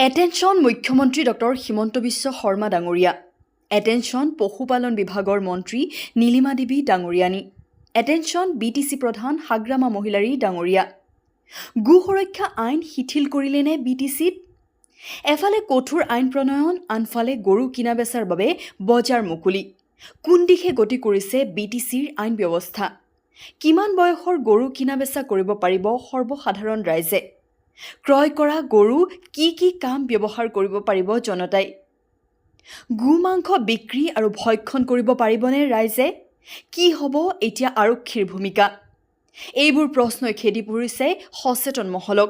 Attention মুখ্যমন্ত্ৰী doctor Himanta Biswa Sarma ডাঙৰীয়া। Attention পশুপালন বিভাগৰ মন্ত্ৰী নীলিমা দেৱী ডাঙৰীয়ানী। এটেনশ্যন BTC প্ৰধান হাগ্ৰামা মহিলাৰী ডাঙৰীয়া। গো সুৰক্ষা আইন শিথিল কৰিলেনে BTCত? এফালে কঠোৰ আইন প্ৰণয়ন, আনফালে গৰু কিনা বেচাৰ বাবে বজাৰ মুকলি। কোন দিশে গতি কৰিছে BTCৰ আইন ব্যৱস্থা? কিমান বয়সৰ গৰু কিনা বেচা কৰিব পাৰিব সৰ্বসাধাৰণ ৰাইজে? ক্ৰয় কৰা গৰু কি কাম ব্যৱহাৰ কৰিব পাৰিব জনতাই? গো মাংস বিক্ৰী আৰু ভক্ষণ কৰিব পাৰিবনে ৰাইজে? কি হ'ব এতিয়া আৰক্ষীৰ ভূমিকা? এইবোৰ প্ৰশ্নই খেদি পৰিছে সচেতন মহলক।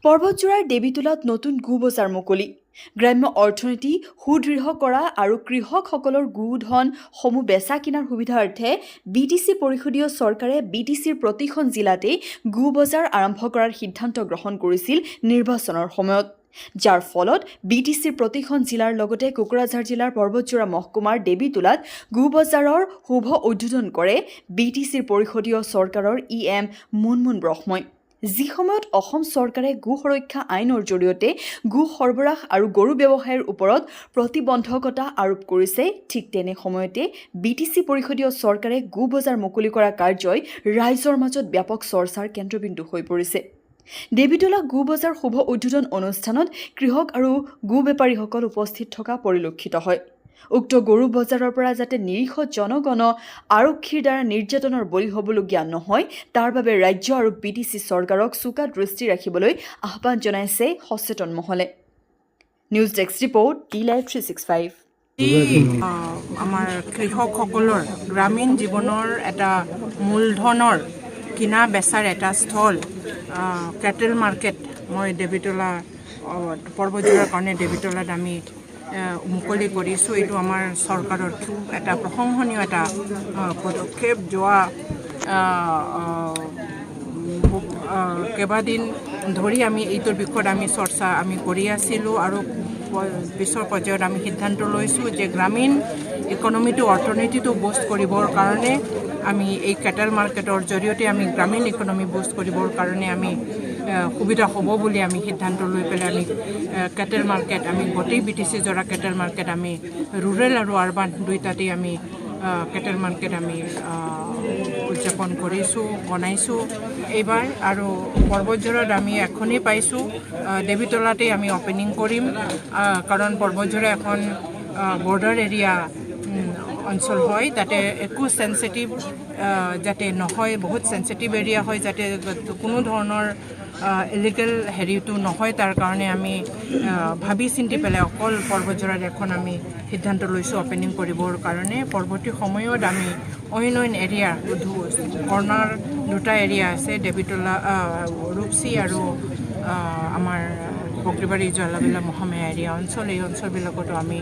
পৰ্বতজোৰাৰ দেৱীতোলাত নতুন গো বজাৰ মুকলি। গ্ৰাম্য অৰ্থনীতি সুদৃঢ় কৰা আৰু কৃষকসকলৰ গোধনসমূহ বেচা কিনাৰ সুবিধাৰ্থে BTC পৰিষদীয় চৰকাৰে BTCৰ প্ৰতিখন জিলাতেই গো বজাৰ আৰম্ভ কৰাৰ সিদ্ধান্ত গ্ৰহণ কৰিছিল নিৰ্বাচনৰ সময়ত, যাৰ ফলত BTCৰ প্ৰতিখন জিলাৰ লগতে কোকৰাঝাৰ জিলাৰ পৰ্বতজোৰা মহকুমাৰ দেৱীতোলাত গো বজাৰৰ শুভ উদ্বোধন কৰে BTCৰ পৰিষদীয় চৰকাৰৰ EM মুনমুন ব্ৰহ্মই। যি সময়ত অসম চৰকাৰে গো সুৰক্ষা আইনৰ জৰিয়তে গো সৰবৰাহ আৰু গৰু ব্যৱসায়ৰ ওপৰত প্ৰতিবন্ধকতা আৰোপ কৰিছে, ঠিক তেনে সময়তে BTC পৰিষদীয় চৰকাৰে গো বজাৰ মুকলি কৰা কাৰ্যই ৰাইজৰ মাজত ব্যাপক চৰ্চাৰ কেন্দ্ৰবিন্দু হৈ পৰিছে। দেৱীতোলা গো বজাৰ শুভ উদ্বোধন অনুষ্ঠানত কৃষক আৰু গো বেপাৰীসকল উপস্থিত থকা পৰিলক্ষিত হয়। উক্ত গৰু বজাৰৰ পৰা যাতে নিৰীহ জনগণ আৰক্ষীৰ দ্বাৰা নিৰ্যাতনৰ বলি হ'বলগীয়া নহয়, তাৰ বাবে ৰাজ্য আৰু BTC চৰকাৰক চোকা দৃষ্টি ৰাখিবলৈ আহ্বান জনাইছে সচেতন মহলে। News desk report DLive 365। আমাৰ কৃষকসকলৰ গ্ৰামীণ জীৱনৰ এটা মূলধনৰ কিনা বেচাৰ এটা স্থল কেটেল মাৰ্কেট মই দেৱীতোলা পৰ্বতজোৰাৰ কাৰণে দেৱীতোলাত আমি মুকলি কৰিছোঁ। এইটো আমাৰ চৰকাৰৰ এটা প্ৰশংসনীয় এটা পদক্ষেপ। যোৱা কেইবাদিন ধৰি আমি এইটোৰ বিষয়ত আমি চৰ্চা কৰি আছিলোঁ আৰু পিছৰ পৰ্যায়ত আমি সিদ্ধান্ত লৈছোঁ যে গ্ৰামীণ ইকনমিটো অৰ্থনীতিটো বুষ্ট কৰিবৰ কাৰণে আমি এই কেটেল মাৰ্কেটৰ জৰিয়তে আমি গ্ৰামীণ ইকনমি বুষ্ট কৰিবৰ কাৰণে আমি সুবিধা হ'ব বুলি আমি সিদ্ধান্ত লৈ পেলাই আমি কেটেল মাৰ্কেট আমি গোটেই BTC জোৰা কেটেল মাৰ্কেট আমি ৰুৰেল আৰু আৰ্বান দুইটাতেই আমি কেটেল মাৰ্কেট আমি উদযাপন কৰিছোঁ, বনাইছোঁ এইবাৰ। আৰু পৰ্বতজোৰাত আমি এখনেই পাইছোঁ, দেৱীতোলাতেই আমি অপেনিং কৰিম, কাৰণ পৰ্বতজোৰা এখন বৰ্ডাৰ এৰিয়া অঞ্চল হয়, তাতে একো চেঞ্চিটিভ যাতে নহয়, বহুত চেঞ্চিটিভ এৰিয়া হয়, যাতে কোনো ধৰণৰ ইলিগেল হেৰিটো নহয়, তাৰ কাৰণে আমি ভাবি চিন্তি পেলাই অকল পৰ্বতজোৰাত এখন আমি সিদ্ধান্ত লৈছোঁ অপেনিং কৰিবৰ কাৰণে। পৰৱৰ্তী সময়ত আমি অইন এৰিয়া কৰ্ণাৰ দুটা এৰিয়া আছে, দেৱীতোলা ৰূপসী আৰু আমাৰ বকৰীবাৰী জলাবিলা মহামায়া এৰিয়া অঞ্চল, এই অঞ্চলবিলাকতো আমি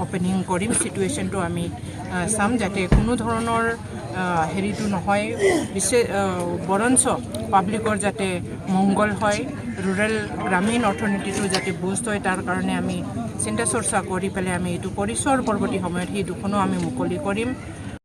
অপেনিং কৰিম। চিটুৱেশ্যনটো আমি চাম যাতে কোনো ধৰণৰ হেৰিটো নহয়, বৰঞ্চ পাব্লিকৰ যাতে মংগল হয়, ৰুৰেল গ্ৰামীণ অৰ্থনীতিটো যাতে বুষ্ট হয়, তাৰ কাৰণে আমি চিন্তা চৰ্চা কৰি পেলাই আমি এইটো কৰিছোঁ আৰু পৰৱৰ্তী সময়ত সেই দুখনো আমি মুকলি কৰিম।